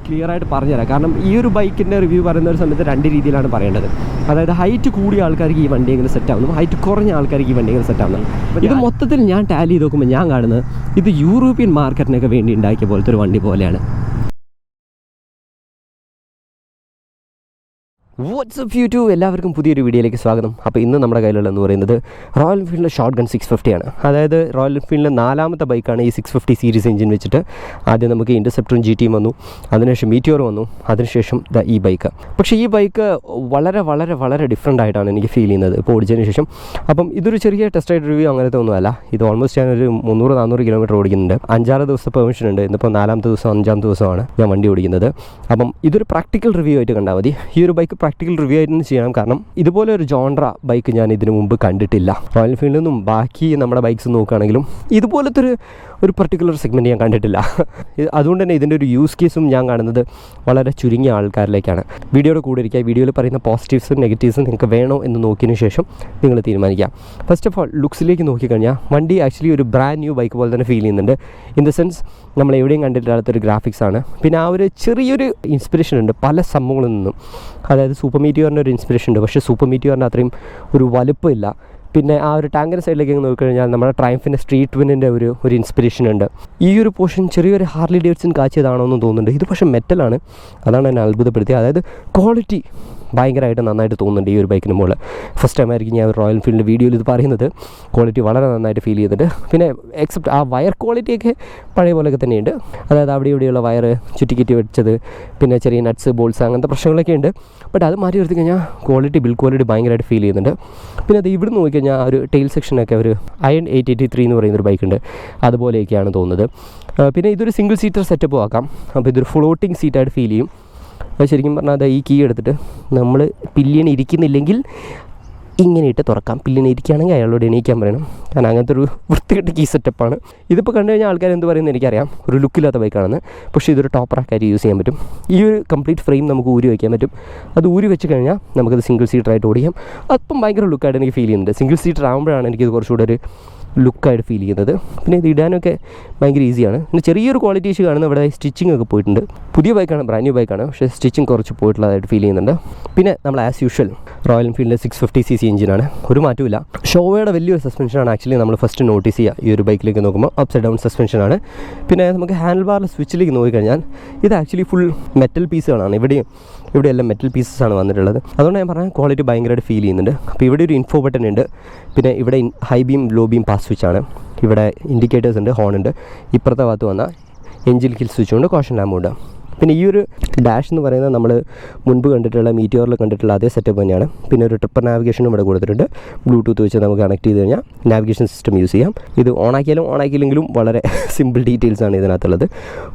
Clear ആയിട്ട് പറഞ്ഞുതരാം. കാരണം ഈ ഒരു ബൈക്കിൻ്റെ റിവ്യൂ പറയുന്ന ഒരു സമയത്ത് രണ്ട് രീതിയിലാണ് പറയേണ്ടത്. അതായത് ഹൈറ്റ് കൂടിയ ആൾക്കാർക്ക് ഈ വണ്ടി എങ്ങനെ സെറ്റ് ആവുന്നു, ഹൈറ്റ് കുറഞ്ഞ ആൾക്കാർക്ക് ഈ വണ്ടി എങ്ങനെ സെറ്റ് ആവുന്നു. ഇത് മൊത്തത്തിൽ ഞാൻ ടാലി ചെയ്ത് നോക്കുമ്പോൾ ഞാൻ കാണുന്നത് ഇത് യൂറോപ്യൻ മാർക്കറ്റിനൊക്കെ വേണ്ടി ഉണ്ടാക്കിയ പോലത്തെ ഒരു വണ്ടി പോലെയാണ്. വാട്സ്ആപ്പ് യൂട്യൂബ്, എല്ലാവർക്കും പുതിയൊരു വീഡിയോയിലേക്ക് സ്വാഗതം. അപ്പോൾ ഇന്ന് നമ്മുടെ കയ്യിലുള്ളതെന്ന് പറയുന്നത് റോയൽ എൻഫീൽഡിൻ്റെ ഷോട്ട് ഗൺ 650 ആണ്. അതായത് റോയൽ എൻഫീൽഡിൻ്റെ 4ാമത്തെ ബൈക്കാണ് ഈ 650 സീരീസ് എഞ്ചിൻ വെച്ചിട്ട്. ആദ്യം നമുക്ക് ഇൻ്റർസെപ്റ്ററും GT വന്നു, അതിനുശേഷം മീറ്റിയോർ വന്നു, അതിനുശേഷം ഈ ബൈക്ക്. പക്ഷേ ഈ ബൈക്ക് വളരെ വളരെ വളരെ ഡിഫറെൻ്റ് ആയിട്ടാണ് എനിക്ക് ഫീൽ ചെയ്യുന്നത് ഇപ്പോൾ ഓടിച്ചതിന് ശേഷം. അപ്പം ഇതൊരു ചെറിയ ടെസ്റ്റ് റൈഡ് റിവ്യൂ അങ്ങനത്തെ ഒന്നുമല്ല. ഇത് ഓൾമോസ്റ്റ് ഞാനൊരു 300-400 കിലോമീറ്റർ ഓടിക്കുന്നുണ്ട്. 5-6 ദിവസത്തെ പെർമിഷൻ ഉണ്ട്. ഇന്നിപ്പോൾ 4ാമത്തെ ദിവസം 5ാമത്തെ ദിവസമാണ് ഞാൻ വണ്ടി ഓടിക്കുന്നത്. അപ്പം ഇതൊരു പ്രാക്ടിക്കൽ റിവ്യൂ ആയിട്ട് കണ്ടാൽ മതി. ഈ ഒരു ബൈക്ക് പ്രാക്ടിക്കൽ റിവ്യൂ ആയിട്ട് ചെയ്യണം. കാരണം ഇതുപോലെ ഒരു ജോൺറ ബൈക്ക് ഞാൻ ഇതിനു മുമ്പ് കണ്ടിട്ടില്ല. റോയൽ എൻഫീൽഡിൽ നിന്നും ബാക്കി നമ്മുടെ ബൈക്സ് നോക്കുകയാണെങ്കിലും ഇതുപോലത്തെ ഒരു പർട്ടിക്കുലർ സെഗ്മെൻറ്റ് ഞാൻ കണ്ടിട്ടില്ല. അതുകൊണ്ട് തന്നെ ഇതിൻ്റെ ഒരു യൂസ് കേസും ഞാൻ കാണുന്നത് വളരെ ചുരുങ്ങിയ ആൾക്കാരിലേക്കാണ്. വീഡിയോയുടെ കൂടെ ഇരിക്കുക. വീഡിയോയിൽ പറയുന്ന പോസിറ്റീവ്സും നെഗറ്റീവ്സും നിങ്ങൾക്ക് വേണോ എന്ന് നോക്കിയതിന് ശേഷം നിങ്ങൾ തീരുമാനിക്കുക. ഫസ്റ്റ് ഓഫ് ഓൾ ലുക്സിലേക്ക് നോക്കിക്കഴിഞ്ഞാൽ വണ്ടി ആക്ച്വലി ഒരു ബ്രാൻഡ് ന്യൂ ബൈക്ക് പോലെ തന്നെ ഫീൽ ചെയ്യുന്നുണ്ട്. ഇൻ ദ സെൻസ് നമ്മൾ എവിടെയും കണ്ടിട്ടില്ലാത്തൊരു ഗ്രാഫിക്സ് ആണ്. പിന്നെ ആ ഒരു ചെറിയൊരു ഇൻസ്പിറേഷൻ ഉണ്ട് പല സംഭവങ്ങളിൽ നിന്നും. അതായത് സൂപ്പർ മീറ്റിയോറിൻ്റെ ഒരു ഇൻസ്പിറേഷൻ ഉണ്ട്, പക്ഷേ സൂപ്പർ മീറ്റിയോറിൻ്റെ അത്രയും ഒരു വലുപ്പമില്ല. പിന്നെ ആ ഒരു ടാങ്കിൻ്റെ സൈഡിലേക്ക് നോക്കിക്കഴിഞ്ഞാൽ നമ്മുടെ ട്രയംഫിൻ്റെ സ്ട്രീറ്റ് വിന്നിൻ്റെ ഒരു ഇൻസ്പിറേഷൻ ഉണ്ട്. ഈ ഒരു പോർഷൻ ചെറിയൊരു ഹാർലി ഡേവിഡ്സൺ കാച്ചിയതാണോ എന്ന് തോന്നുന്നുണ്ട്. ഇത് പക്ഷേ മെറ്റലാണ്, അതാണ് എന്നെ അത്ഭുതപ്പെടുത്തിയത്. അതായത് ക്വാളിറ്റി ഭയങ്കരമായിട്ട് നന്നായിട്ട് തോന്നുന്നുണ്ട് ഈ ഒരു ബൈക്കിന് മുകളിൽ. ഫസ്റ്റ് ടൈം ആയിരിക്കും ഞാൻ റോയൽ എൻഫീൽഡിൻ്റെ വീഡിയോയിൽ ഇത് പറയുന്നത്. ക്വാളിറ്റി വളരെ നന്നായിട്ട് ഫീൽ ചെയ്യുന്നുണ്ട്. പിന്നെ എക്സെപ്റ്റ് ആ വയർ ക്വാളിറ്റിയൊക്കെ പഴയ പോലെയൊക്കെ തന്നെയുണ്ട്. അതായത് അവിടെ ഇവിടെയുള്ള വയർ ചുറ്റിക്കിറ്റി വെച്ചത്, പിന്നെ ചെറിയ നട്ട്സ് ബോൾസ് അങ്ങനത്തെ പ്രശ്നങ്ങളൊക്കെ ഉണ്ട്. ബട്ട് അത് മാറ്റി നിർത്തി കഴിഞ്ഞാൽ ബിൽഡ് ക്വാളിറ്റി ഭയങ്കരമായിട്ട് ഫീൽ ചെയ്യുന്നുണ്ട്. പിന്നെ അത് ഇവിടെ നോക്കിക്കഴിഞ്ഞാൽ ഒരു ടെയിൽ സെക്ഷനൊക്കെ ഒരു അയൺ 883 എന്ന് പറയുന്നൊരു ബൈക്കുണ്ട്, അതുപോലെയൊക്കെയാണ് തോന്നുന്നത്. പിന്നെ ഇതൊരു സിംഗിൾ സീറ്റർ സെറ്റപ്പ് ആക്കാം. അപ്പോൾ ഇതൊരു ഫ്ലോട്ടിംഗ് സീറ്റായിട്ട് ഫീൽ ചെയ്യും. അത് ശരിക്കും പറഞ്ഞാൽ അത് ഈ കീ എടുത്തിട്ട് നമ്മൾ പില്ലിയൻ ഇരിക്കുന്നില്ലെങ്കിൽ ഇങ്ങനെ ഇട്ട് തുറക്കാം. പില്ലിയൻ ഇരിക്കുകയാണെങ്കിൽ അയാളോട് എണീക്കാൻ പറയണം. കാരണം അങ്ങനത്തെ ഒരു വൃത്തികെട്ട കീ സെറ്റപ്പാണ്. ഇതിപ്പോൾ കണ്ടു കഴിഞ്ഞാൽ ആൾക്കാർ എന്ത് പറയുന്നത് എനിക്കറിയാം, ഒരു ലുക്കില്ലാത്ത ബൈക്കാണെന്ന്. പക്ഷേ ഇതൊരു ടോപ്പ് റാക്കായിട്ട് യൂസ് ചെയ്യാൻ പറ്റും. ഈ ഒരു കംപ്ലീറ്റ് ഫ്രെയിം നമുക്ക് ഊരി വയ്ക്കാൻ പറ്റും. അത് ഊരി വെച്ച് കഴിഞ്ഞാൽ നമുക്കത് സിംഗിൾ സീറ്ററായിട്ട് ഓടിക്കാം. അപ്പം ഭയങ്കര ലുക്കായിട്ട് എനിക്ക് ഫീൽ ചെയ്യുന്നുണ്ട്. സിംഗിൾ സീറ്റർ ആകുമ്പോഴാണ് എനിക്കിത് കുറച്ചുകൂടെ ഒരു ലുക്കായിട്ട് ഫീൽ ചെയ്യുന്നത്. പിന്നെ ഇത് ഇടാനൊക്കെ ഭയങ്കര ഈസിയാണ്. പിന്നെ ചെറിയൊരു ക്വാളിറ്റി ഇഷ്യൂ കാണുന്നത് ഇവിടെ സ്റ്റിച്ചിങ് ഒക്കെ പോയിട്ടുണ്ട്. പുതിയ ബൈക്കാണ്, ബ്രാൻഡ് ന്യൂ ബൈക്കാണ്, പക്ഷേ സ്റ്റിച്ചിങ് കുറച്ച് പോയിട്ടുള്ളതായിട്ട് ഫീൽ ചെയ്യുന്നുണ്ട്. പിന്നെ നമ്മൾ ആസ് യൂഷ്വൽ റോയൽ എൻഫീൽഡിൻ്റെ 650cc എഞ്ചിനാണ്, ഒരു മാറ്റമില്ല. ഷോവയുടെ വലിയൊരു സസ്പെൻഷനാണ് ആക്ച്വലി നമ്മൾ ഫസ്റ്റ് നോട്ടീസ് ചെയ്യുക ഈ ഒരു ബൈക്കിലേക്ക് നോക്കുമ്പോൾ. അപ്സൈഡ് ഡൗൺ സസ്പെൻഷനാണ്. പിന്നെ നമുക്ക് ഹാൻഡിൽ ബാറിൽ സ്വിച്ചിലേക്ക് നോക്കിക്കഴിഞ്ഞാൽ ഇത് ആക്ച്വലി ഫുൾ മെറ്റൽ പീസുകളാണ്. ഇവിടെയെല്ലാം മെറ്റൽ പീസസ് ആണ് വന്നിട്ടുള്ളത്. അതുകൊണ്ട് ഞാൻ പറഞ്ഞാൽ ക്വാളിറ്റി ഭയങ്കരമായിട്ട് ഫീൽ ചെയ്യുന്നുണ്ട്. അപ്പോൾ ഇവിടെ ഒരു ഇൻഫോ ബട്ടൺ ഉണ്ട്. പിന്നെ ഇവിടെ high beam low beam pass സ്വിച്ചാണ്. ഇവിടെ ഇൻഡിക്കേറ്റേഴ്സ് ഉണ്ട്, ഹോൺ ഉണ്ട്. ഇപ്പുറത്തെ ഭാഗത്ത് വന്നാൽ എഞ്ചിൻ കിൽ സ്വിച്ചുണ്ട്, കോഷൻ ലാമ്പുണ്ട്. പിന്നെ ഈ ഒരു ഡാഷ് എന്ന് പറയുന്നത് നമ്മൾ മുൻപ് കണ്ടിട്ടുള്ള മീറ്റിയോറിൽ കണ്ടിട്ടുള്ള അതേ സെറ്റപ്പ് തന്നെയാണ്. പിന്നെ ഒരു ട്രിപ്പർ നാവിഗേഷനും ഇവിടെ കൊടുത്തിട്ടുണ്ട്. ബ്ലൂടൂത്ത് വെച്ച് നമുക്ക് കണക്ട് ചെയ്ത് കഴിഞ്ഞാൽ നാവിഗേഷൻ സിസ്റ്റം യൂസ് ചെയ്യാം. ഇത് ഓണാക്കിയാലും ഓണാക്കിയില്ലെങ്കിലും വളരെ സിമ്പിൾ ഡീറ്റെയിൽസാണ് ഇതിനകത്തുള്ളത്.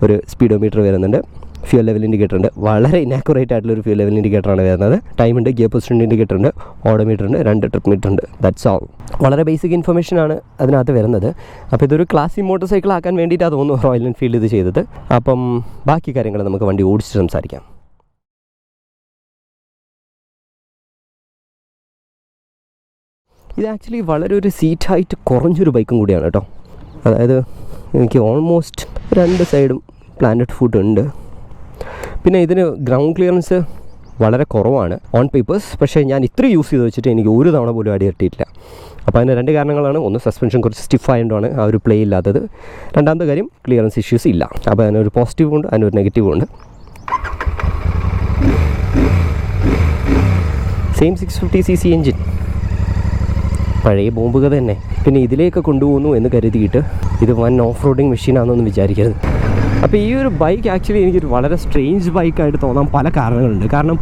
ഒരു സ്പീഡോമീറ്റർ വരുന്നുണ്ട്, ഫ്യൂൽ ലെവൽ ഇൻഡിക്കേറ്റർ ഉണ്ട്. വളരെ ഇനാക്യുറേറ്റ് ആയിട്ടുള്ളൊരു ഫ്യൂൽ ലെവൽ ഇൻഡിക്കേറ്ററാണ് വരുന്നത്. ടൈം ഉണ്ട്, ഗിയർ പൊസിഷൻ ഇൻഡിക്കേറ്റർ ഉണ്ട്, ഓഡോമീറ്റർ ഉണ്ട്, 2 ട്രിപ്പ് മീറ്റർ ഉണ്ട്. That's all. വളരെ ബേസിക് ഇൻഫർമേഷനാണ് അതിനകത്ത് വരുന്നത്. അപ്പോൾ ഇതൊരു ക്ലാസിക് മോട്ടോർ സൈക്കിൾ ആക്കാൻ വേണ്ടിയിട്ടാണ് തോന്നുന്നു റോയൽ എൻഫീൽഡ് ഇത് ചെയ്തത്. അപ്പം ബാക്കി കാര്യങ്ങൾ നമുക്ക് വണ്ടി ഓടിച്ചിട്ട് സംസാരിക്കാം. ഇത് ആക്ച്വലി വളരെ ഒരു സീറ്റ് ഹൈറ്റ് കുറഞ്ഞൊരു ബൈക്കും കൂടിയാണ് കേട്ടോ. അതായത് എനിക്ക് ഓൾമോസ്റ്റ് 2 സൈഡും പ്ലാനറ്റ് ഫുഡ് ഉണ്ട്. പിന്നെ ഇതിന് ഗ്രൗണ്ട് ക്ലിയറൻസ് വളരെ കുറവാണ് ഓൺ പേപ്പേഴ്സ്. പക്ഷേ ഞാൻ ഇത്ര യൂസ് ചെയ്ത് വെച്ചിട്ട് എനിക്ക് ഒരു തവണ പോലും അടി കിട്ടിയിട്ടില്ല. അപ്പോൾ അതിന് 2 കാരണങ്ങളാണ്. ഒന്ന്, സസ്പെൻഷൻ കുറച്ച് സ്റ്റിഫ് ആയതുകൊണ്ടാണ് ആ ഒരു പ്ലേ ഇല്ലാത്തത്. രണ്ടാമത്തെ കാര്യം, ക്ലിയറൻസ് ഇഷ്യൂസ് ഇല്ല. അപ്പോൾ അതിനൊരു പോസിറ്റീവും ഉണ്ട്, അതിനൊരു നെഗറ്റീവും ഉണ്ട്. സെയിം 650cc എഞ്ചിൻ, പഴയ ബോംബ് കഥ തന്നെ. പിന്നെ ഇതിലേക്ക് കൊണ്ടുപോകുന്നു എന്ന് കരുതിയിട്ട് ഇത് വൻ ഓഫ് റോഡിങ് മെഷീനാണെന്നൊന്നും വിചാരിക്കരുത്. അപ്പോൾ ഈ ഒരു ബൈക്ക് ആക്ച്വലി എനിക്കൊരു വളരെ സ്ട്രേഞ്ച് ബൈക്കായിട്ട് തോന്നാൻ പല കാരണങ്ങളുണ്ട്. കാരണം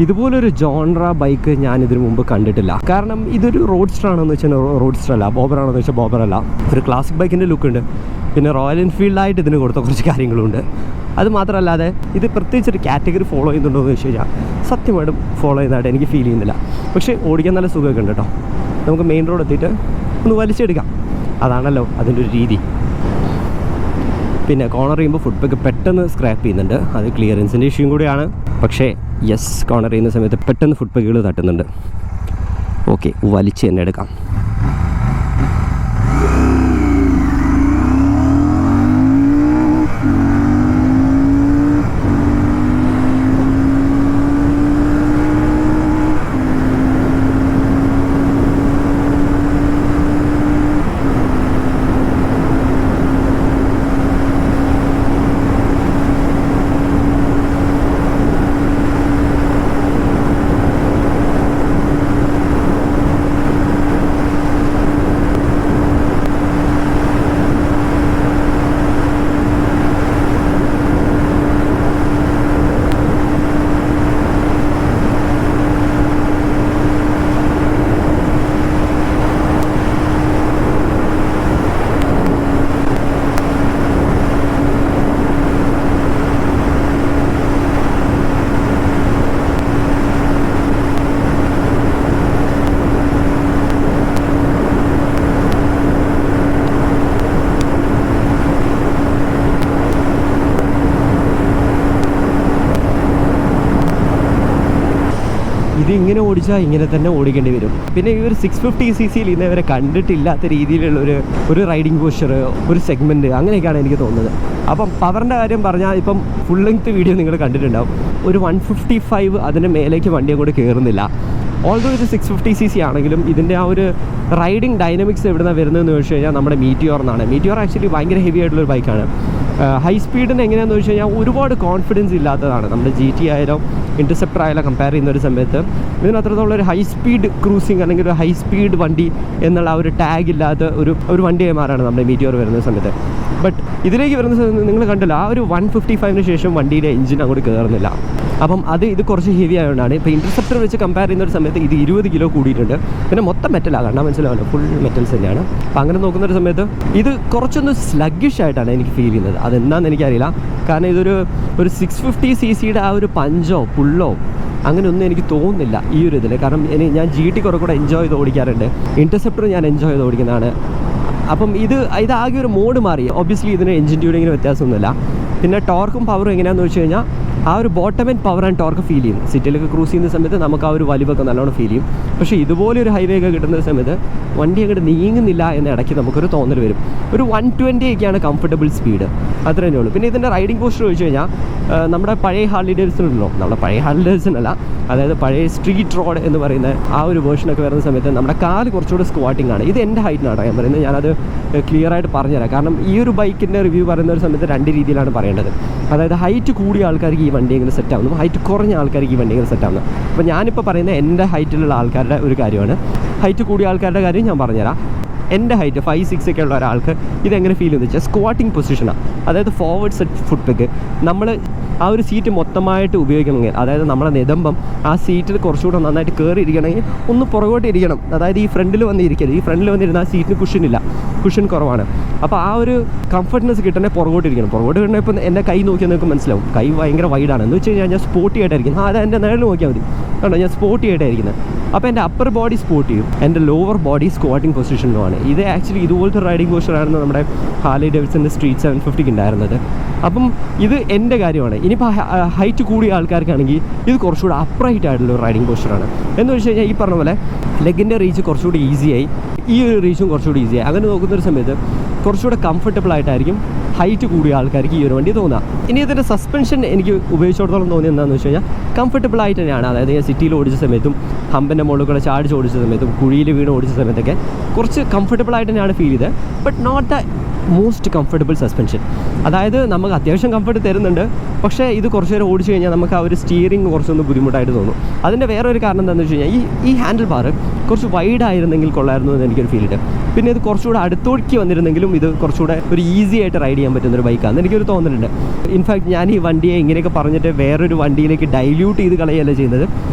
ഇതുപോലൊരു ജോൺറ ബൈക്ക് ഞാൻ ഇതിനു മുമ്പ് കണ്ടിട്ടില്ല. കാരണം ഇതൊരു റോഡ്സ്റ്റർ ആണെന്ന് വെച്ചാൽ റോഡ്സ്റ്റർ അല്ല, ബോബറാണെന്ന് വെച്ചാൽ ബോബറല്ല. ഒരു ക്ലാസിക് ബൈക്കിൻ്റെ ലുക്കുണ്ട്. പിന്നെ റോയൽ എൻഫീൽഡായിട്ട് ഇതിന് കൊടുത്ത കുറച്ച് കാര്യങ്ങളുണ്ട്. അത് മാത്രമല്ലാതെ ഇത് പ്രത്യേകിച്ചൊരു കാറ്റഗറി ഫോളോ ചെയ്യുന്നുണ്ടോ എന്ന് വെച്ച് കഴിഞ്ഞാൽ സത്യമായിട്ടും ഫോളോ ചെയ്യുന്നതായിട്ട് എനിക്ക് ഫീൽ ചെയ്യുന്നില്ല. പക്ഷേ ഓടിക്കാൻ നല്ല സുഖമൊക്കെ ഉണ്ട് കേട്ടോ. നമുക്ക് മെയിൻ റോഡ് എത്തിയിട്ട് ഒന്ന് വലിച്ചെടുക്കാം. അതാണല്ലോ അതിൻ്റെ ഒരു രീതി. പിന്നെ കോർണർ ചെയ്യുമ്പോൾ ഫുഡ് ബാക്ക് പെട്ടെന്ന് സ്ക്രാപ്പ് ചെയ്യുന്നുണ്ട്. അത് ക്ലിയറൻസിൻ്റെ ഇഷ്യൂയും കൂടിയാണ്. പക്ഷേ കോർണർ ചെയ്യുന്ന സമയത്ത് പെട്ടെന്ന് ഫുഡ് ബാക്കുകൾ തട്ടുന്നുണ്ട്. ഓക്കെ, വലിച്ച് തന്നെ എടുക്കാം. ഇങ്ങനെ ഓടിച്ചാൽ ഇങ്ങനെ തന്നെ ഓടിക്കേണ്ടി വരും. പിന്നെ ഈ ഒരു 650cc ഇന്നവരെ കണ്ടിട്ടില്ലാത്ത രീതിയിലുള്ള ഒരു റൈഡിങ് പോസ്ചർ, ഒരു സെഗ്മെൻറ്റ് അങ്ങനെയൊക്കെയാണ് എനിക്ക് തോന്നുന്നത്. അപ്പം പവറിൻ്റെ കാര്യം പറഞ്ഞാൽ ഇപ്പം ഫുൾ ലെങ്ത് വീഡിയോ നിങ്ങൾ കണ്ടിട്ടുണ്ടാവും. ഒരു 155 അതിൻ്റെ മേലേക്ക് വണ്ടി അങ്ങോട്ട് കയറുന്നില്ല. ഓൾദോ ഇത് 650cc ആണെങ്കിലും ഇതിൻ്റെ ആ ഒരു റൈഡിങ് ഡൈനമിക്സ് എവിടെ നിന്നാണ് വരുന്നതെന്ന് ചോദിച്ചു കഴിഞ്ഞാൽ നമ്മുടെ മീറ്റിയോർ എന്നാണ്. മീറ്റിയോർ ആക്ച്വലി ഭയങ്കര ഹെവി ആയിട്ടുള്ളൊരു ബൈക്കാണ്. ഹൈ സ്പീഡിന് എങ്ങനെയാണെന്ന് വെച്ച് കഴിഞ്ഞാൽ ഒരുപാട് കോൺഫിഡൻസ് ഇല്ലാത്തതാണ്. നമ്മുടെ GT ആയാലും ഇൻ്റർസെപ്റ്റർ ആയാലും കമ്പയർ ചെയ്യുന്ന ഒരു സമയത്ത് ഇതിന് അത്രത്തോളം ഒരു ഹൈ സ്പീഡ് ക്രൂസിങ് അല്ലെങ്കിൽ ഒരു ഹൈ സ്പീഡ് വണ്ടി എന്നുള്ള ആ ഒരു ടാഗ് ഇല്ലാത്ത ഒരു വണ്ടിയായി മാറാണ് നമ്മുടെ മീറ്റിയോർ വരുന്ന സമയത്ത്. ബട്ട് ഇതിലേക്ക് വരുന്ന സമയത്ത് നിങ്ങൾ കണ്ടല്ലോ, ആ ഒരു 155 ശേഷം വണ്ടിയുടെ എഞ്ചിൻ അങ്ങോട്ട് കയറുന്നില്ല. അപ്പം ഇത് കുറച്ച് ഹെവി ആയതുകൊണ്ടാണ്. ഇപ്പോൾ ഇൻ്റർസെപ്റ്റർ വെച്ച് കമ്പയർ ചെയ്യുന്ന ഒരു സമയത്ത് ഇത് 20 കിലോ കൂടിയിട്ടുണ്ട്. പിന്നെ മൊത്തം മെറ്റലാണ്, കണ്ടാൽ മനസ്സിലാവല്ലോ, ഫുൾ മെറ്റൽസ് തന്നെയാണ്. അപ്പോൾ അങ്ങനെ നോക്കുന്ന ഒരു സമയത്ത് ഇത് കുറച്ചൊന്ന് സ്ലഗ്ഗിഷ് ആയിട്ടാണ് എനിക്ക് ഫീൽ ചെയ്യുന്നത്. അതെന്താണെന്ന് എനിക്കറിയില്ല. കാരണം ഇതൊരു 650cc ആ ഒരു പഞ്ചോ പുള്ളോ അങ്ങനെയൊന്നും എനിക്ക് തോന്നുന്നില്ല ഈ ഒരു ഇതിൽ. കാരണം ഞാൻ GT കുറെ കൂടെ എൻജോയ് ചെയ്ത് ഓടിക്കാറുണ്ട്. ഇൻ്റർസെപ്റ്റർ ഞാൻ എൻജോയ് ചെയ്ത് ഓടിക്കുന്നതാണ്. അപ്പം ഇതാകെ ഒരു മോഡ് മാറി. ഒബ്വിയസ്ലി ഇതിന് എഞ്ചിൻ ട്യൂണിങ്ങിന് വ്യത്യാസമൊന്നുമില്ല. പിന്നെ ടോർക്കും പവറും എങ്ങനെയാണെന്ന് വെച്ച് കഴിഞ്ഞാൽ ആ ഒരു bottom and power and torque feel ചെയ്യും. സിറ്റിയിലൊക്കെ ക്രൂസ് ചെയ്യുന്ന സമയത്ത് നമുക്ക് ആ ഒരു വലിവൊക്കെ നല്ലോണം ഫീൽ ചെയ്യും. പക്ഷേ ഇതുപോലെ ഒരു ഹൈവേ ഒക്കെ കിട്ടുന്ന സമയത്ത് വണ്ടി അങ്ങോട്ട് നീങ്ങുന്നില്ല എന്ന ഇടയ്ക്ക് നമുക്കൊരു തോന്നൽ വരും. ഒരു 120 കംഫർട്ടബിൾ സ്പീഡ്, അത്ര തന്നെ ഉള്ളൂ. പിന്നെ ഇതിൻ്റെ റൈഡിംഗ് പോസ്റ്റർ ചോദിച്ചു കഴിഞ്ഞാൽ നമ്മുടെ പഴയ ഹാർലി ഡേവിഡ്സൺ ഉണ്ടല്ലോ, നമ്മുടെ പഴയ ഹാർലി ഡേവിഡ്സൺ അല്ല, അതായത് പഴയ സ്ട്രീറ്റ് റോഡ് എന്ന് പറയുന്ന ആ ഒരു വേർഷനൊക്കെ വരുന്ന സമയത്ത് നമ്മുടെ കാല് കുറച്ചുകൂടെ സ്ക്വാട്ടിംഗ് ആണ്. ഇത് എൻ്റെ ഹൈറ്റിനാണ് ഞാൻ പറയുന്നത്. ഞാനത് ക്ലിയർ ആയിട്ട് പറഞ്ഞുതരാം. കാരണം ഈ ഒരു ബൈക്കിൻ്റെ റിവ്യൂ പറയുന്ന ഒരു സമയത്ത് 2 രീതിയിലാണ് പറയേണ്ടത്. അതായത് ഹൈറ്റ് കൂടിയ ആൾക്കാർക്ക് ഈ വണ്ടി എങ്ങനെ സെറ്റ് ആവുന്നു, ഹൈറ്റ് കുറഞ്ഞ ആൾക്കാർക്ക് ഈ വണ്ടി എങ്ങനെ സെറ്റ് ആവുന്നു. അപ്പോൾ ഞാനിപ്പോൾ പറയുന്നത് എൻ്റെ ഹൈറ്റിലുള്ള ആൾക്കാരുടെ ഒരു കാര്യമാണ്. ഹൈറ്റ് കൂടിയ ആൾക്കാരുടെ കാര്യം ഞാൻ പറഞ്ഞുതരാം. എൻ്റെ ഹൈറ്റ് 5'6" ഒക്കെ ഉള്ള ഒരാൾക്ക് ഇതെങ്ങനെ ഫീൽ ചെയ്യുന്നത് വെച്ചാൽ സ്ക്വാട്ടിങ് പൊസിഷനാണ്. അതായത് ഫോർവേഡ് സെറ്റ് ഫുട്ട് പെഗ്. നമ്മൾ ആ ഒരു സീറ്റ് മൊത്തമായിട്ട് ഉപയോഗിക്കണമെങ്കിൽ, അതായത് നമ്മളെ നിതംബം ആ സീറ്റിൽ കുറച്ചുകൂടെ നന്നായിട്ട് കയറിയിരിക്കണമെങ്കിൽ ഒന്ന് പുറകോട്ട് ഇരിക്കണം. അതായത് ഈ ഫ്രണ്ടിൽ വന്നിരിക്കരുത്. ഈ ഫ്രണ്ടിൽ വന്നിരുന്നാൽ സീറ്റിന് കുഷനില്ല, കുഷൻ കുറവാണ്. അപ്പോൾ ആ ഒരു കംഫർട്ട്നെസ് കിട്ടണേ പുറകോട്ട് ഇരിക്കണം. പുറകോട്ട് കിട്ടണേ ഇപ്പം എൻ്റെ കൈ നോക്കിയാൽ നിങ്ങൾക്ക് മനസ്സിലാവും, കൈ ഭയങ്കര വൈഡാണ്. എന്ന് വെച്ച് കഴിഞ്ഞാൽ ഞാൻ സ്പോർട്ടി ആയിട്ടായിരിക്കും. അത് എൻ്റെ നേരിൽ നോക്കിയാൽ മതി, കണ്ടോ, ഞാൻ സ്പോർട്ടി ആയിട്ടായിരിക്കുന്നത്. അപ്പോൾ എൻ്റെ അപ്പർ ബോഡി സ്പോർട്ട് ചെയ്യും, എൻ്റെ ലോവർ ബോഡി സ്ക്വാട്ടിങ് പൊസിഷനിലുമാണ്. ഇത് ആക്ച്വലി ഇതുപോലത്തെ റൈഡിംഗ് പോസ്റ്ററായിരുന്നു നമ്മുടെ ഹാർലി ഡേവിഡ്സൻ്റെ സ്ട്രീറ്റ് 750 ഉണ്ടായിരുന്നത്. അപ്പം ഇത് എൻ്റെ കാര്യമാണ്. ഇനിയിപ്പോൾ ഹൈറ്റ് കൂടിയ ആൾക്കാർക്കാണെങ്കിൽ ഇത് കുറച്ചുകൂടി അപ്രൈറ്റ് ആയിട്ടുള്ള ഒരു റൈഡിംഗ് പോസ്റ്ററാണ്. എന്ന് വെച്ച് കഴിഞ്ഞാൽ ഈ പറഞ്ഞ പോലെ ലെഗിൻ്റെ റീച്ച് കുറച്ചുകൂടി ഈസിയായി, ഈ ഒരു റീച്ചും കുറച്ചുകൂടി ഈസിയായി. അങ്ങനെ നോക്കുന്നൊരു സമയത്ത് കുറച്ചുകൂടെ കംഫർട്ടബിൾ ആയിട്ടായിരിക്കും ഹൈറ്റ് കൂടിയ ആൾക്കാർക്ക് ഈ ഒരു വണ്ടി തോന്നാം. ഇനി ഇതിൻ്റെ സസ്പെൻഷൻ എനിക്ക് ഉപയോഗിച്ചിടത്തോളം തോന്നിയത് എന്താണെന്ന് വെച്ച് കഴിഞ്ഞാൽ കംഫർട്ടബിൾ ആയിട്ട് തന്നെയാണ്. അതായത് ഞാൻ സിറ്റിയിൽ ഓടിച്ച സമയത്തും ഹമ്പിൻ്റെ മുകളിൽ കൂടെ ചാടിച്ച് ഓടിച്ച സമയത്തും കുഴിയിൽ വീണ് ഓടിച്ച സമയത്തൊക്കെ കുറച്ച് കംഫർട്ടബിൾ ആയിട്ട് തന്നെയാണ് ഫീൽ ചെയ്തത്. But not the most comfortable suspension. അതായത് നമുക്ക് അത്യാവശ്യം കംഫർട്ട് തരുന്നുണ്ട്, പക്ഷേ ഇത് കുറച്ച് നേരം ഓടിച്ചു കഴിഞ്ഞാൽ നമുക്ക് ആ ഒരു സ്റ്റിയറിംഗ് കുറച്ചൊന്ന് ബുദ്ധിമുട്ടായിട്ട് തോന്നും. അതിൻ്റെ വേറൊരു കാരണം എന്താണെന്ന് വെച്ച് കഴിഞ്ഞാൽ ഈ ഹാൻഡിൽ ബാർ കുറച്ച് വൈഡ് ആയിരുന്നെങ്കിൽ കൊള്ളായിരുന്നു എന്ന് എനിക്കൊരു ഫീൽ ചെയ്ത്. പിന്നെ ഇത് കുറച്ചുകൂടെ അടുത്തോടിക്ക് വന്നിരുന്നെങ്കിലും ഇത് കുറച്ചുകൂടെ ഒരു ഈസി ആയിട്ട് റൈഡ് ചെയ്യാൻ പറ്റുന്നൊരു ബൈക്കാണെന്ന് എനിക്കൊരു തോന്നലുണ്ട്. ഇൻഫാക്ട് ഞാൻ ഈ വണ്ടിയെ ഇങ്ങനെയൊക്കെ പറഞ്ഞിട്ട് വേറൊരു വണ്ടിയിലേക്ക് ഡൈല്യൂട്ട് ചെയ്ത് കളയല്ല ചെയ്യുന്നത്.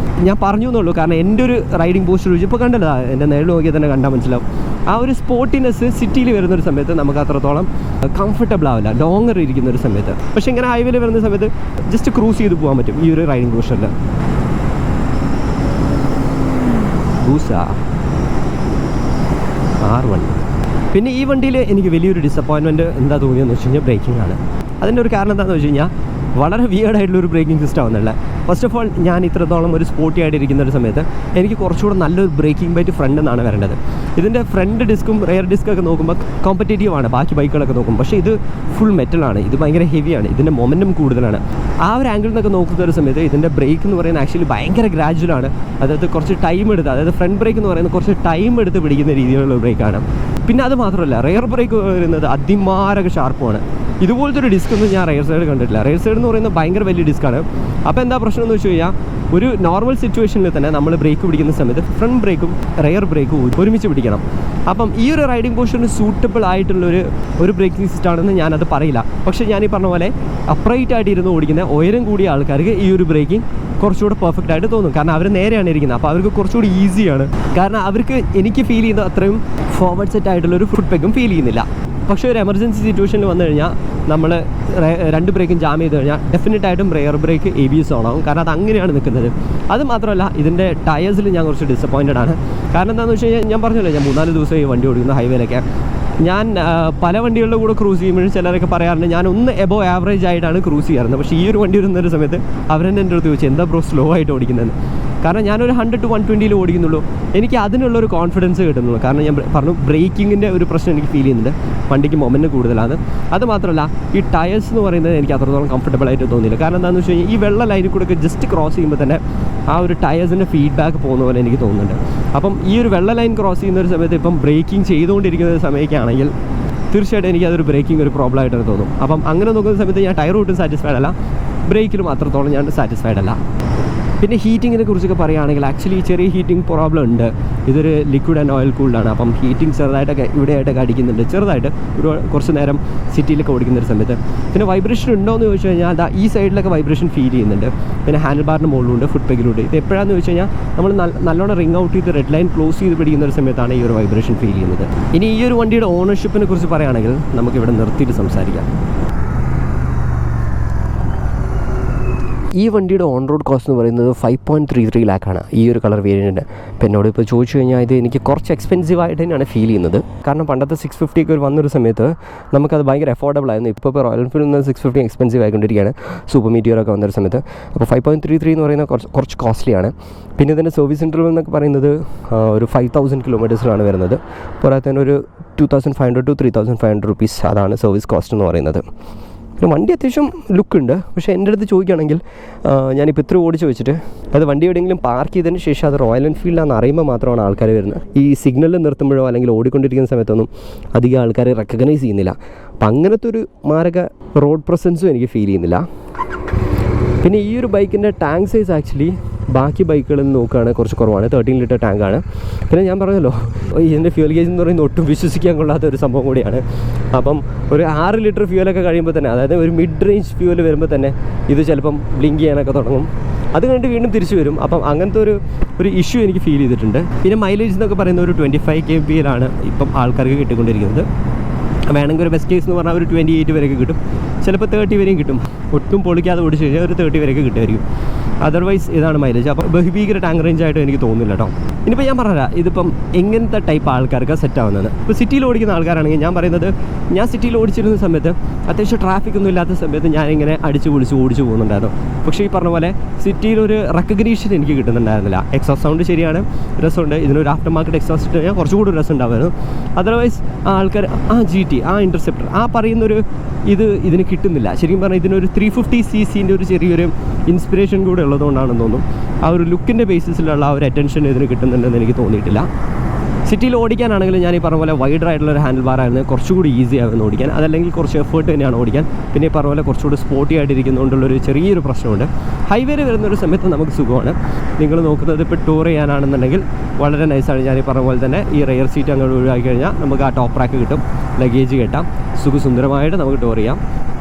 ഞാൻ പറഞ്ഞു എന്നുള്ളൂ. കാരണം എൻ്റെ ഒരു റൈഡിംഗ് പോസ്റ്റർ വെച്ച് ഇപ്പോൾ കണ്ടല്ലോ, എൻ്റെ നേരിൽ നോക്കിയാൽ തന്നെ കണ്ടാൽ മനസ്സിലാവും. ആ ഒരു സ്പോർട്ടിനെസ് സിറ്റിയിൽ വരുന്നൊരു സമയത്ത് നമുക്ക് അത്രത്തോളം കംഫർട്ടബിൾ ആവില്ല ലോങ്ങർ ഇരിക്കുന്ന ഒരു സമയത്ത്. പക്ഷേ ഇങ്ങനെ ഹൈവേയിൽ വരുന്ന സമയത്ത് ജസ്റ്റ് ക്രൂസ് ചെയ്ത് പോകാൻ പറ്റും ഈ ഒരു റൈഡിംഗ് പോസ്റ്ററിൽ. R1. പിന്നെ ഈ വണ്ടിയിൽ എനിക്ക് വലിയൊരു ഡിസപ്പോയിൻമെൻറ്റ് എന്താ തോന്നിയെന്ന് വെച്ച് കഴിഞ്ഞാൽ ബ്രേക്കിംഗ് ആണ്. അതിൻ്റെ ഒരു കാരണം എന്താണെന്ന് വെച്ച് കഴിഞ്ഞാൽ വളരെ വിയേർഡായിട്ടുള്ളൊരു ബ്രേക്കിംഗ് സിസ്റ്റം ആവുന്നില്ല. ഫസ്റ്റ് ഓഫ് ഓൾ ഞാൻ ഇത്രത്തോളം ഒരു സ്പോർട്ടി ആയിട്ടിരിക്കുന്ന ഒരു സമയത്ത് എനിക്ക് കുറച്ചുകൂടെ നല്ലൊരു ബ്രേക്കിംഗ് ബൈറ്റ് ഫ്രണ്ട് എന്നാണ് വരേണ്ടത്. ഇതിൻ്റെ ഫ്രണ്ട് ഡിസ്കും റെയർ ഡിസ്കൊക്കെ നോക്കുമ്പോൾ കോമ്പറ്റേറ്റീവ് ആണ് ബാക്കി ബൈക്കുകളൊക്കെ നോക്കും. പക്ഷേ ഇത് ഫുൾ മെറ്റലാണ്, ഇത് ഭയങ്കര ഹെവിയാണ്, ഇതിൻ്റെ മൊമെൻറ്റം കൂടുതലാണ്. ആ ഒരു ആംഗിളിൽ നിന്നൊക്കെ നോക്കുന്ന ഒരു സമയത്ത് ഇതിൻ്റെ ബ്രേക്ക് എന്ന് പറയുന്നത് ആക്ച്വലി ഭയങ്കര ഗ്രാജുവലാണ്. അതായത് കുറച്ച് ടൈം എടുത്ത്, അതായത് ഫ്രണ്ട് ബ്രേക്ക് എന്ന് പറയുന്നത് കുറച്ച് ടൈം എടുത്ത് പിടിക്കുന്ന രീതിയിലുള്ള ബ്രേക്കാണ്. പിന്നെ അത് മാത്രമല്ല റെയർ ബ്രേക്ക് വരുന്നത് അതിമാരക ഷാർപ്പുമാണ്. ഇതുപോലത്തെ ഒരു ഡിസ്ക് ഒന്നും ഞാൻ റെയർ സൈഡ് കണ്ടിട്ടില്ല. റെയർ സൈഡ് എന്ന് പറയുന്നത് ഭയങ്കര വലിയ ഡിസ്ക്കാണ്. അപ്പോൾ എന്താ പ്രശ്നം എന്ന് വെച്ച് കഴിഞ്ഞാൽ ഒരു നോർമൽ സിറ്റുവേഷനിൽ തന്നെ നമ്മൾ ബ്രേക്ക് പിടിക്കുന്ന സമയത്ത് ഫ്രണ്ട് ബ്രേക്കും റെയർ ബ്രേക്കും ഒരുമിച്ച് പിടിക്കണം. അപ്പം ഈ ഒരു റൈഡിംഗ് പോസ്റ്ററിന് സൂട്ടബിൾ ആയിട്ടുള്ളൊരു ബ്രേക്കിംഗ് സിസ്റ്റമാണെന്ന് ഞാനത് പറയില്ല. പക്ഷേ ഞാൻ ഈ പറഞ്ഞ പോലെ അപ്രൈറ്റ് ആയിട്ട് ഇരുന്ന് ഓടിക്കുന്ന ഉയരം കൂടിയ ആൾക്കാർക്ക് ഈ ഒരു ബ്രേക്കിംഗ് കുറച്ചുകൂടെ പെർഫെക്റ്റ് ആയിട്ട് തോന്നും. കാരണം അവർ നേരെയാണ് ഇരിക്കുന്നത്. അപ്പോൾ അവർക്ക് കുറച്ചുകൂടി ഈസിയാണ്. കാരണം അവർക്ക് എനിക്ക് ഫീൽ ചെയ്യുന്നത് അത്രയും ഫോർവേഡ് സെറ്റ് ആയിട്ടുള്ളൊരു ഫുഡ് പെഗും ഫീൽ ചെയ്യുന്നില്ല. പക്ഷേ ഒരു എമർജൻസി സിറ്റുവേഷനിൽ വന്നു കഴിഞ്ഞാൽ നമ്മൾ 2 ബ്രേക്കും ജാം ചെയ്ത് കഴിഞ്ഞാൽ ഡെഫിനറ്റായിട്ടും റെയർ ബ്രേക്ക് ABS ഓണാവും. കാരണം അത് അങ്ങനെയാണ് നിൽക്കുന്നത്. അത് മാത്രമല്ല ഇതിൻ്റെ ടയേഴ്സിൽ ഞാൻ കുറച്ച് ഡിസപ്പോയിൻറ്റഡ് ആണ്. കാരണം എന്താണെന്ന് വെച്ച് കഴിഞ്ഞാൽ ഞാൻ പറഞ്ഞല്ലോ, ഞാൻ 3-4 ദിവസം ഈ വണ്ടി ഓടിക്കുന്ന ഹൈവേയിലൊക്കെ. ഞാൻ പല വണ്ടികളുടെ കൂടെ ക്രൂസ് ചെയ്യുമ്പോഴും ചിലരൊക്കെ പറയാറുണ്ട് ഞാൻ ഒന്ന് എബോ ആവറേജ് ആയിട്ടാണ് ക്രൂസ് ചെയ്യാറുള്ളത്. പക്ഷേ ഈ ഒരു വണ്ടി വരുന്നൊരു സമയത്ത് അവരെന്നെ എൻ്റെ അടുത്ത് ചോദിച്ചു എന്താ ബ്രോ സ്ലോ ആയിട്ട് ഓടിക്കുന്നതെന്ന്. കാരണം ഞാനൊരു 100 to 120 ഓടിക്കുന്നുള്ളൂ, എനിക്ക് അതിനുള്ളൊരു കോൺഫിഡൻസ് കിട്ടുന്നുള്ളൂ. കാരണം ഞാൻ പറഞ്ഞു ബ്രേക്കിങ്ങിൻ്റെ ഒരു പ്രശ്നം എനിക്ക് ഫീൽ ചെയ്യുന്നുണ്ട്, വണ്ടിക്ക് മൊമെൻറ്റ് കൂടുതലാണ്. അത് മാത്രമല്ല ഈ ടയേഴ്സ് എന്ന് പറയുന്നത് എനിക്ക് അത്രത്തോളം കംഫർട്ടബിൾ ആയിട്ട് തോന്നിയില്ല. കാരണം എന്താണെന്ന് വെച്ച് കഴിഞ്ഞാൽ ഈ വെള്ള ലൈനിൽ കൂടെ ജസ്റ്റ് ക്രോസ് ചെയ്യുമ്പോൾ തന്നെ ആ ഒരു ടയേഴ്സിൻ്റെ ഫീഡ്ബാക്ക് പോകുന്ന പോലെ എനിക്ക് തോന്നുന്നുണ്ട്. അപ്പം ഈ ഒരു വെള്ള ലൈൻ ക്രോസ് ചെയ്യുന്ന ഒരു സമയത്ത് ഇപ്പം ബ്രേക്കിംഗ് ചെയ്തുകൊണ്ടിരിക്കുന്ന ഒരു സമയമൊക്കെയാണെങ്കിൽ തീർച്ചയായിട്ടും എനിക്കതൊരു ബ്രേക്കിംഗ് ഒരു പ്രോബ്ലം ആയിട്ട് തോന്നും. അപ്പം അങ്ങനെ നോക്കുന്ന സമയത്ത് ഞാൻ ടയർ ഒട്ടും സാറ്റിസ്ഫൈഡ് അല്ല, ബ്രേക്കിലും അത്രത്തോളം ഞാൻ സാറ്റിസ്ഫൈഡ് അല്ല. പിന്നെ ഹീറ്റിങ്ങിനെ കുറിച്ചൊക്കെ പറയുകയാണെങ്കിൽ ആക്ച്വലി ചെറിയ ഹീറ്റിംഗ് പ്രോബ്ലം ഉണ്ട്. ഇതൊരു ലിക്വിഡ് ആൻഡ് ഓയിൽ കൂൾഡാണ്. അപ്പം ഹീറ്റിംഗ് ചെറുതായിട്ടൊക്കെ ഇവിടെയായിട്ടൊക്കെ അടിക്കുന്നുണ്ട്, ചെറുതായിട്ട് കുറച്ച് നേരം സിറ്റിയിലൊക്കെ ഓടിക്കുന്ന ഒരു സമയത്ത്. പിന്നെ വൈബ്രേഷൻ ഉണ്ടോ എന്ന് ചോദിച്ചു കഴിഞ്ഞാൽ ഈ സൈഡിലൊക്കെ വൈബ്രേഷൻ ഫീൽ ചെയ്യുന്നുണ്ട്. പിന്നെ ഹാൻഡിൽ ബാറിൻ്റെ മുകളിലുണ്ട്, ഫുഡ് പെഗിലുണ്ട്. ഇത് എപ്പോഴാണെന്ന് ചോദിച്ചു കഴിഞ്ഞാൽ നമ്മൾ നല്ലോണം റിംഗ് ഔട്ട് ചെയ്ത് റെഡ് ലൈൻ ക്ലോസ് ചെയ്ത് പിടിക്കുന്ന ഒരു സമയത്താണ് ഈ ഒരു വൈബ്രേഷൻ ഫീൽ ചെയ്യുന്നത്. ഇനി ഈ ഒരു വണ്ടിയുടെ ഓണർഷിപ്പിനെ കുറിച്ച് പറയുകയാണെങ്കിൽ നമുക്കിവിടെ നിർത്തിയിട്ട് സംസാരിക്കാം. ഈ വണ്ടിയുടെ ഓൺ റോഡ് കോസ്റ്റ് എന്ന് പറയുന്നത് 5.33 ലാക്കാണ് ഈ ഒരു കളർ വേരിയൻറ്റിന്. അപ്പോൾ എന്നോട് ഇപ്പോൾ ചോദിച്ചു കഴിഞ്ഞാൽ ഇത് എനിക്ക് കുറച്ച് എക്സ്പെൻസീവ് ആയിട്ട് തന്നെയാണ് ഫീൽ ചെയ്യുന്നത്. കാരണം പണ്ടത്തെ 650 ഒക്കെ വന്നൊരു സമയത്ത് നമുക്കത് ഭയങ്കര അഫോർഡബിൾ ആയിരുന്നു. ഇപ്പോൾ റോയൽ എൻഫീൽഡ് 650 എക്സ്പെൻസീവ് ആയിക്കൊണ്ടിരിക്കുകയാണ്, സൂപ്പർ മീറ്റിയറൊക്കെ വന്നൊരു സമയത്ത്. അപ്പോൾ 5.33 എന്ന് പറയുന്നത് കുറച്ച് കോസ്റ്റ്ലിയാണ്. പിന്നെ ഇതിൻ്റെ സർവീസ് ഇൻ്റർവൽ എന്നൊക്കെ പറയുന്നത് ഒരു 5000 കിലോമീറ്റേഴ്സിലാണ് വരുന്നത്. പോരാതെ തന്നെ ഒരു 2500 to 3500 rupees അതാണ് സർവീസ് കോസ്റ്റ് എന്ന് പറയുന്നത്. പിന്നെ വണ്ടി അത്യാവശ്യം ലുക്കുണ്ട്. പക്ഷേ എൻ്റെ അടുത്ത് ചോദിക്കുകയാണെങ്കിൽ ഞാനിപ്പോൾ ഇത്ര ഓടിച്ച് വെച്ചിട്ട് അത് വണ്ടി എവിടെയെങ്കിലും പാർക്ക് ചെയ്തതിന് ശേഷം അത് റോയൽ എൻഫീൽഡാണെന്ന് അറിയുമ്പോൾ മാത്രമാണ് ആൾക്കാർ വരുന്നത്. ഈ സിഗ്നലിൽ നിർത്തുമ്പോഴോ അല്ലെങ്കിൽ ഓടിക്കൊണ്ടിരിക്കുന്ന സമയത്തൊന്നും അധികം ആൾക്കാർ റെക്കഗ്നൈസ് ചെയ്യുന്നില്ല. അപ്പം അങ്ങനത്തെ ഒരു മാരക റോഡ് പ്രസൻസും എനിക്ക് ഫീൽ ചെയ്യുന്നില്ല. പിന്നെ ഈ ഒരു ബൈക്കിൻ്റെ ടാങ്ക് സൈസ് ആക്ച്വലി ബാക്കി ബൈക്കുകളിൽ നിന്ന് നോക്കുകയാണെങ്കിൽ കുറച്ച് കുറവാണ്. 13 ലിറ്റർ ടാങ്കാണ്. പിന്നെ ഞാൻ പറഞ്ഞല്ലോ ഇതിൻ്റെ ഫ്യൂൽ ഗേജ് എന്ന് പറയുന്നത് ഒട്ടും വിശ്വസിക്കാൻ കൊള്ളാത്ത ഒരു സംഭവം കൂടിയാണ്. അപ്പം ഒരു 6 ലിറ്റർ ഫ്യൂലൊക്കെ കഴിയുമ്പോൾ തന്നെ, അതായത് ഒരു മിഡ് റേഞ്ച് ഫ്യൂൽ വരുമ്പോൾ തന്നെ ഇത് ചിലപ്പം ബ്ലിങ്ക് ചെയ്യാനൊക്കെ തുടങ്ങും. അത് കഴിഞ്ഞിട്ട് വീണ്ടും തിരിച്ചു വരും. അപ്പം അങ്ങനത്തെ ഒരു ഇഷ്യൂ എനിക്ക് ഫീൽ ചെയ്തിട്ടുണ്ട്. പിന്നെ മൈലേജ് എന്നൊക്കെ പറയുന്ന ഒരു 25 kmpയിലാണ് ഇപ്പം ആൾക്കാർക്ക് കിട്ടിക്കൊണ്ടിരിക്കുന്നത്. വേണമെങ്കിൽ ഒരു ബെസ്റ്റ് കേസ് എന്ന് പറഞ്ഞാൽ ഒരു 28 വരെയൊക്കെ കിട്ടും, ചിലപ്പോൾ 30 വരെയും കിട്ടും. ഒട്ടും പൊളിക്കാതെ ഓടിച്ച് കഴിഞ്ഞാൽ ഒരു 30 വരെയൊക്കെ കിട്ടുമായിരിക്കും. അതർവൈസ് ഇതാണ് മൈലേജ്. അപ്പോൾ ബഹുഭീകര ടാങ്ക് റേഞ്ച് ആയിട്ട് എനിക്ക് തോന്നുന്നില്ല കേട്ടോ. ഇനിയിപ്പോൾ ഞാൻ പറഞ്ഞുതരാം ഇതിപ്പം എങ്ങനത്തെ ടൈപ്പ് ആൾക്കാർക്ക് സെറ്റ് ആവുന്നത്. ഇപ്പോൾ സിറ്റിയിൽ ഓടിക്കുന്ന ആൾക്കാരാണെങ്കിൽ ഞാൻ പറയുന്നത്, ഞാൻ സിറ്റിയിൽ ഓടിച്ചിരുന്ന സമയത്ത് അത്യാവശ്യം ട്രാഫിക് ഒന്നും ഇല്ലാത്ത സമയത്ത് ഞാനിങ്ങനെ അടിച്ച് പൊളിച്ച് ഓടിച്ച് പോകുന്നുണ്ടായിരുന്നു. പക്ഷേ ഈ പറഞ്ഞ പോലെ സിറ്റിയിലൊരു റെക്കഗ്നീഷൻ എനിക്ക് കിട്ടുന്നുണ്ടായിരുന്നില്ല. എക്സോസ്റ്റ് സൗണ്ട് ശരിയാണ്, രസമുണ്ട്. ഇതിനൊരു ആഫ്റ്റർ മാർക്കറ്റ് എക്സോസ്റ്റ് ഇട്ട് കഴിഞ്ഞാൽ കുറച്ചുകൂടി രസം ഉണ്ടാവുമായിരുന്നു. അതർവൈസ് ആൾക്കാർ GT ഇൻ്റർസെപ്റ്റർ പറയുന്നൊരു ഇതിന് കിട്ടുന്നില്ല. ശരിക്കും പറഞ്ഞാൽ ഇതിനൊരു 350cc ഒരു ചെറിയൊരു ഇൻസ്പിറേഷൻ കൂടെ ഉള്ളതുകൊണ്ടാണെന്ന് തോന്നും. ആ ഒരു ലുക്കിൻ്റെ ബേസിസിലുള്ള ആ ഒരു അറ്റൻഷൻ ഇതിന് കിട്ടുന്നുണ്ടെന്ന് എനിക്ക് തോന്നിയിട്ടില്ല. സിറ്റിയിൽ ഓടിക്കാനാണെങ്കിലും ഞാൻ ഈ പറഞ്ഞ പോലെ വൈഡർ ആയിട്ടുള്ള ഒരു ഹാൻഡിൽ ബാർ ആയിരുന്നു കുറച്ചുകൂടി ഈസി ആവുമെന്ന് ഓടിക്കാൻ. അതല്ലെങ്കിൽ കുറച്ച് എഫേർട്ട് തന്നെയാണ് ഓടിക്കാൻ. പിന്നെ ഈ പറഞ്ഞ പോലെ കുറച്ചുകൂടി സ്പോർട്ടി ആയിട്ടിരിക്കുന്നതുകൊണ്ടുള്ളൊരു ചെറിയൊരു പ്രശ്നമുണ്ട്. ഹൈവേയിൽ വരുന്നൊരു സമയത്ത് നമുക്ക് സുഖമാണ്. നിങ്ങൾ നോക്കുന്നത് ഇപ്പോൾ ടൂർ ചെയ്യാനാണെന്നുണ്ടെങ്കിൽ വളരെ നൈസാണ്. ഞാൻ ഈ പറഞ്ഞ പോലെ തന്നെ ഈ റെയർ സീറ്റ് അങ്ങോട്ട് ഒഴിവാക്കി കഴിഞ്ഞാൽ നമുക്ക് ആ ടോപ്പ് റാക്ക് കിട്ടും, ലഗേജ് കെട്ടാം, സുഖസുന്ദരമായിട്ട് നമുക്ക് ടൂർ ചെയ്യാം.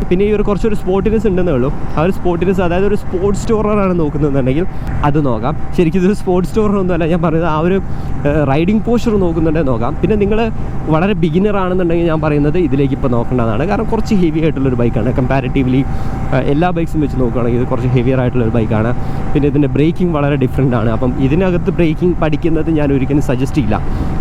പിന്നെ ഈ കുറച്ചൊരു സ്പോർട്ടിനെസ് ഉണ്ടെന്നേ ഉള്ളൂ. ആ ഒരു സ്പോർട്ടിനെസ്, അതായത് ഒരു സ്പോർട്സ് സ്റ്റോറാണ് നോക്കുന്നതെന്നുണ്ടെങ്കിൽ അത് നോക്കാം. ശരിക്കും ഇതൊരു സ്പോർട്സ് സ്റ്റോറൊന്നുമല്ല ഞാൻ പറയുന്നത്. ആ ഒരു റൈഡിങ് പോസ്റ്റർ നോക്കുന്നുണ്ടെങ്കിൽ നോക്കാം. പിന്നെ നിങ്ങൾ വളരെ ബിഗിനർ ആണെന്നുണ്ടെങ്കിൽ ഞാൻ പറയുന്നത് ഇതിലേക്ക് ഇപ്പോൾ നോക്കേണ്ടതാണ്. കാരണം കുറച്ച് ഹെവി ആയിട്ടുള്ളൊരു ബൈക്കാണ്. കമ്പാരിറ്റീവ്ലി എല്ലാ ബൈക്സും വെച്ച് നോക്കുകയാണെങ്കിൽ ഇത് കുറച്ച് ഹെവിയർ ആയിട്ടുള്ളൊരു ബൈക്കാണ്. പിന്നെ ഇതിൻ്റെ ബ്രേക്കിംഗ് വളരെ ഡിഫറെൻ്റ് ആണ്. അപ്പം ഇതിനകത്ത് ബ്രേക്കിംഗ് പഠിക്കുന്നത് ഞാൻ ഒരിക്കലും സജസ്റ്റ് ചെയ്യില്ല.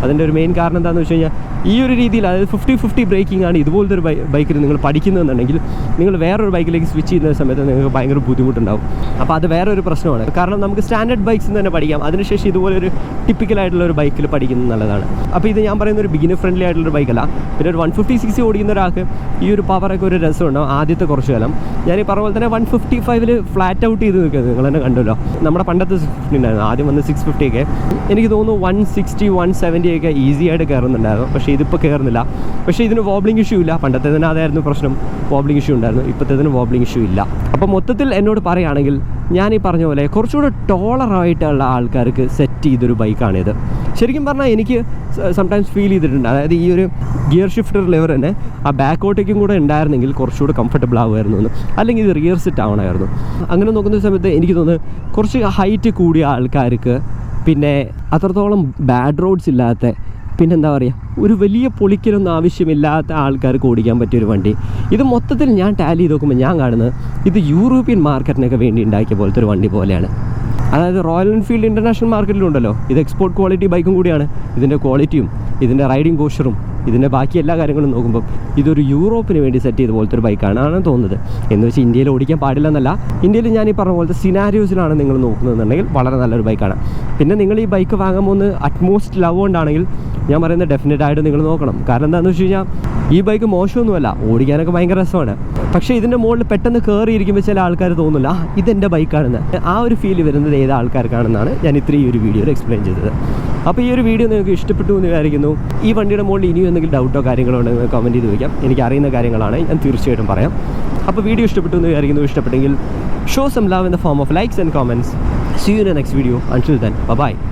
അതിൻ്റെ ഒരു മെയിൻ കാരണം എന്താണെന്ന് വെച്ച് കഴിഞ്ഞാൽ ഈ ഒരു രീതിയിൽ, അതായത് 50-50 ബ്രേക്കിംഗ് ആണ് ഇതുപോലത്തെ ഒരു ബൈക്കിൽ നിങ്ങൾ പഠിക്കുന്നതെന്നുണ്ടെങ്കിൽ നിങ്ങൾ വേറൊരു ബൈക്കിലേക്ക് സ്വിച്ച് ചെയ്യുന്ന സമയത്ത് നിങ്ങൾക്ക് ഭയങ്കര ബുദ്ധിമുട്ടുണ്ടാവും. അപ്പോൾ അത് വേറൊരു പ്രശ്നമാണ്. കാരണം നമുക്ക് സ്റ്റാൻഡേർഡ് ബൈക്സിൽ തന്നെ പഠിക്കാം, അതിനുശേഷം ഇതുപോലെ ഒരു ടിപ്പിക്കലായിട്ടുള്ള ഒരു ബൈക്കിൽ പഠിക്കുന്നത് നല്ലതാണ്. അപ്പോൾ ഇത് ഞാൻ പറയുന്ന ഒരു ബിഗിനർ ഫ്രണ്ട്ലി ആയിട്ടുള്ള ബൈക്കല്ല. പിന്നെ ഒരു 150cc ഓടിക്കുന്ന ഒരാൾക്ക് ഈ ഒരു പവറൊക്കെ ഒരു രസമുണ്ടാവും ആദ്യത്തെ കുറച്ച് കാലം. ഞാൻ ഈ പറഞ്ഞ പോലെ തന്നെ 155 ഫ്ലാറ്റ് ഔട്ട് ചെയ്ത് നിൽക്കുന്നത് നിങ്ങൾ തന്നെ കണ്ടല്ലോ. നമ്മുടെ പണ്ടത്തെ 650 ഉണ്ടായിരുന്നു, ആദ്യം വന്ന് 650 ഒക്കെ എനിക്ക് തോന്നുന്നു 160-170 ഒക്കെ ഈസി ആയിട്ട് കയറുന്നുണ്ടായിരുന്നു. പക്ഷേ ഇതിപ്പോൾ കയറുന്നില്ല. പക്ഷേ ഇതിന് വോബ്ലിംഗ് ഇഷ്യൂ ഇല്ല. പണ്ടത്തെ തന്നെ അതായിരുന്നു പ്രശ്നം, വോബ്ലിംഗ് ഇഷ്യൂ ഉണ്ടായിരുന്നു. ഇപ്പോഴത്തേതിന് വോബ്ലിംഗ് ഇഷ്യൂ ഇല്ല. അപ്പോൾ മൊത്തത്തിൽ എന്നോട് പറയുകയാണെങ്കിൽ ഞാൻ ഈ പറഞ്ഞ പോലെ കുറച്ചുകൂടെ ടോളറായിട്ടുള്ള ആൾക്കാർക്ക് സെറ്റ് ചെയ്തൊരു ബൈക്കാണിത്. ശരിക്കും പറഞ്ഞാൽ എനിക്ക് സംടൈംസ് ഫീൽ ചെയ്തിട്ടുണ്ട്, അതായത് ഈ ഒരു ഗിയർ ഷിഫ്റ്റർ ലെവർ തന്നെ ആ ബാക്കോട്ടേക്കും കൂടെ ഉണ്ടായിരുന്നെങ്കിൽ കുറച്ചുകൂടെ കംഫർട്ടബിൾ ആകുമായിരുന്നു എന്ന്. അല്ലെങ്കിൽ ഇത് റിയർ സെറ്റ് ആവണമായിരുന്നു. അങ്ങനെ നോക്കുന്ന സമയത്ത് എനിക്ക് തോന്നുന്നത് കുറച്ച് ഹൈറ്റ് കൂടിയ ആൾക്കാർക്ക്, പിന്നെ അത്രത്തോളം ബാഡ് റോഡ്സ് ഇല്ലാത്ത, പിന്നെന്താ പറയുക, ഒരു വലിയ പൊളിക്കലൊന്നും ആവശ്യമില്ലാത്ത ആൾക്കാർക്ക് ഓടിക്കാൻ പറ്റിയൊരു വണ്ടി. ഇത് മൊത്തത്തിൽ ഞാൻ ടാലി ചെയ്ത് നോക്കുമ്പോൾ ഞാൻ കാണുന്നത് ഇത് യൂറോപ്യൻ മാർക്കറ്റിനൊക്കെ വേണ്ടി ഉണ്ടാക്കിയ പോലത്തെ ഒരു വണ്ടി പോലെയാണ്. അതായത് റോയൽ എൻഫീൽഡ് ഇൻ്റർനാഷണൽ മാർക്കറ്റിലുണ്ടല്ലോ, ഇത് എക്സ്പോർട്ട് ക്വാളിറ്റി ബൈക്കും കൂടിയാണ്. ഇതിൻ്റെ ക്വാളിറ്റിയും ഇതിൻ്റെ റൈഡിങ് പോസ്റ്ററും ഇതിൻ്റെ ബാക്കി എല്ലാ കാര്യങ്ങളും നോക്കുമ്പോൾ ഇതൊരു യൂറോപ്പിന് വേണ്ടി സെറ്റ് ചെയ്ത പോലത്തെ ഒരു ബൈക്കാണ് തോന്നുന്നത്. എന്ന് വെച്ചാൽ ഇന്ത്യയിൽ ഓടിക്കാൻ പാടില്ലെന്നല്ല, ഇന്ത്യയിൽ ഞാൻ ഈ പറഞ്ഞ പോലത്തെ സിനാരിയോസിലാണ് നിങ്ങൾ നോക്കുന്നതെന്നുണ്ടെങ്കിൽ വളരെ നല്ലൊരു ബൈക്കാണ്. പിന്നെ നിങ്ങൾ ഈ ബൈക്ക് വാങ്ങുമ്പോൾ ഒന്ന് അറ്റ്മോസ്റ്റ് ലവ് കൊണ്ടാണെങ്കിൽ ഞാൻ പറയുന്നത് ഡെഫിനറ്റായിട്ട് നിങ്ങൾ നോക്കണം. കാരണം എന്താണെന്ന് വെച്ച് കഴിഞ്ഞാൽ ഈ ബൈക്ക് മോശമൊന്നുമല്ല, ഓടിക്കാനൊക്കെ ഭയങ്കര രസമാണ്. പക്ഷേ ഇതിൻ്റെ മുകളിൽ പെട്ടെന്ന് കയറിയിരിക്കുമ്പോൾ ചില ആൾക്കാർ തോന്നില്ല ഇതെൻ്റെ ബൈക്കാണെന്ന്. ആ ഒരു ഫീൽ വരുന്നത് ഏത് ആൾക്കാർക്കാണെന്നാണ് ഞാൻ ഇത്രയും ഈ ഒരു വീഡിയോയിൽ എക്സ്പ്ലെയിൻ ചെയ്തത്. അപ്പോൾ ഈ ഒരു വീഡിയോ നിങ്ങൾക്ക് ഇഷ്ടപ്പെട്ടു എന്ന് വിചാരിക്കുന്നു. ഈ വണ്ടിയുടെ മുകളിൽ ഇനിയും എന്തെങ്കിലും ഡൗട്ടോ കാര്യങ്ങളോ ഉണ്ടെങ്കിൽ കമൻറ്റ് ചെയ്ത് വയ്ക്കാം. എനിക്ക് അറിയുന്ന കാര്യങ്ങളാണ്, ഞാൻ തീർച്ചയായിട്ടും പറയാം. അപ്പോൾ വീഡിയോ ഇഷ്ടപ്പെട്ടു എന്ന് വിചാരിക്കുന്നു. ഇഷ്ടപ്പെട്ടെങ്കിൽ show some love in the form of likes and comments. See you in the next video. Until then, bye bye.